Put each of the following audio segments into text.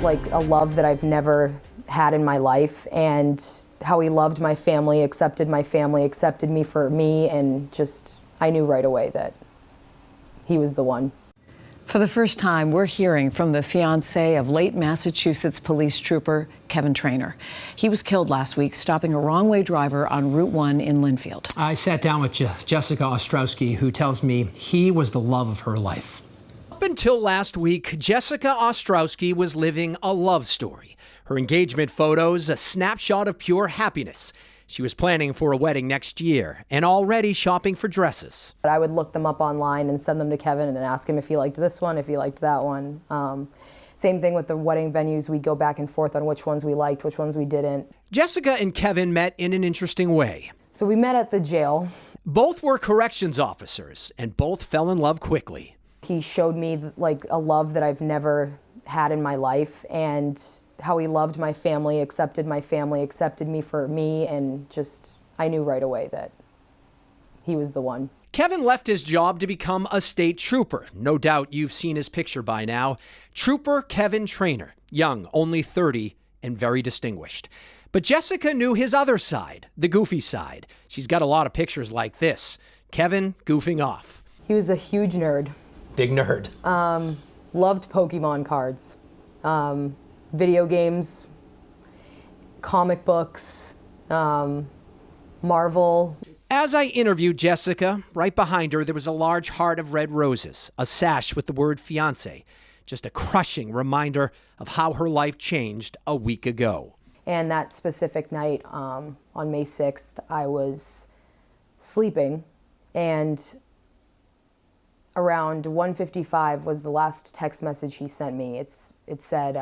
like a love that I've never had in my life, and how he loved my family, accepted me for me, and just, I knew right away that he was the one. For the first time, we're hearing from the fiancé of late Massachusetts Police Trooper Kevin Trainor. He was killed last week stopping a wrong-way driver on Route 1 in Lynnfield. I sat down with Jessica Ostrowski, who tells me he was the love of her life. Up until last week, Jessica Ostrowski was living a love story. Her engagement photos, a snapshot of pure happiness. She was planning for a wedding next year and already shopping for dresses. I would look them up online and send them to Kevin and ask him if he liked this one, if he liked that one. Same thing with the wedding venues. We'd go back and forth on which ones we liked, which ones we didn't. Jessica and Kevin met in an interesting way. So we met at the jail. Both were corrections officers and both fell in love quickly. He showed me like a love that I've never had in my life, and how he loved my family, accepted me for me, and just, I knew right away that he was the one. Kevin left his job to become a state trooper. No doubt you've seen his picture by now. Trooper Kevin Trainor, young, only 30, and very distinguished. But Jessica knew his other side, the goofy side. She's got a lot of pictures like this. Kevin goofing off. He was a huge nerd. Big nerd. Loved Pokemon cards, video games, comic books, Marvel. As I interviewed Jessica, right behind her there was a large heart of red roses, a sash with the word fiancé, just a crushing reminder of how her life changed a week ago. And that specific night, on May 6th, I was sleeping, and around 1:55 was the last text message he sent me. It said,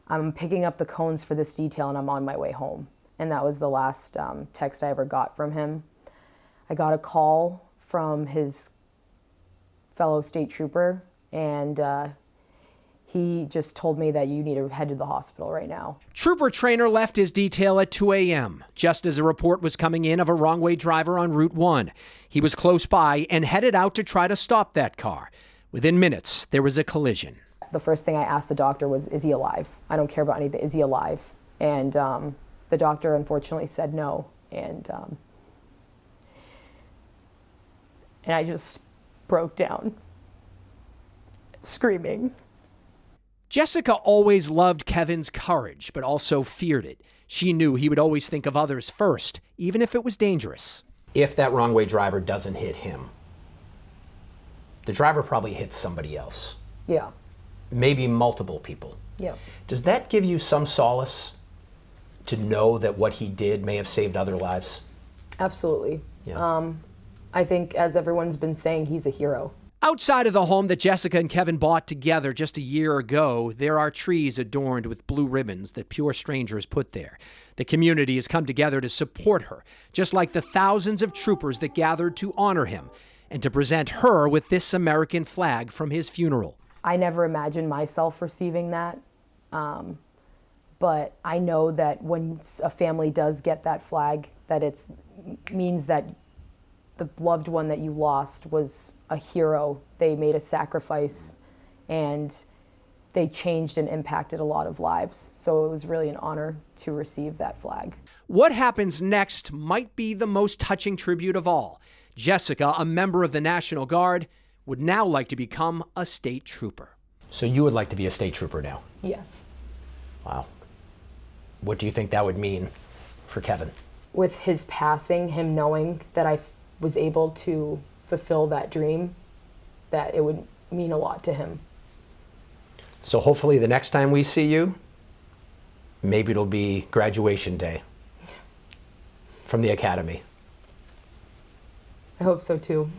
I'm picking up the cones for this detail and I'm on my way home. And that was the last text I ever got from him. I got a call from his fellow state trooper, and he just told me that you need to head to the hospital right now. Trooper Trainor left his detail at 2 a.m., just as a report was coming in of a wrong-way driver on Route 1. He was close by and headed out to try to stop that car. Within minutes, there was a collision. The first thing I asked the doctor was, is he alive? I don't care about anything. Is he alive? And the doctor unfortunately said no. And I just broke down, screaming. Jessica always loved Kevin's courage, but also feared it. She knew he would always think of others first, even if it was dangerous. If that wrong-way driver doesn't hit him, the driver probably hits somebody else. Yeah. Maybe multiple people. Yeah. Does that give you some solace to know that what he did may have saved other lives? Absolutely. Yeah. I think, as everyone's been saying, he's a hero. Outside of the home that Jessica and Kevin bought together just a year ago, there are trees adorned with blue ribbons that pure strangers put there. The community has come together to support her, just like the thousands of troopers that gathered to honor him and to present her with this American flag from his funeral. I never imagined myself receiving that, but I know that when a family does get that flag, that it means that the loved one that you lost was a hero. They made a sacrifice, and they changed and impacted a lot of lives. So it was really an honor to receive that flag. What happens next might be the most touching tribute of all. Jessica, a member of the National Guard, would now like to become a state trooper. So you would like to be a state trooper now? Yes. Wow. What do you think that would mean for Kevin? With his passing, him knowing that I was able to fulfill that dream, that it would mean a lot to him. So hopefully the next time we see you, maybe it'll be graduation day from the academy. I hope so too.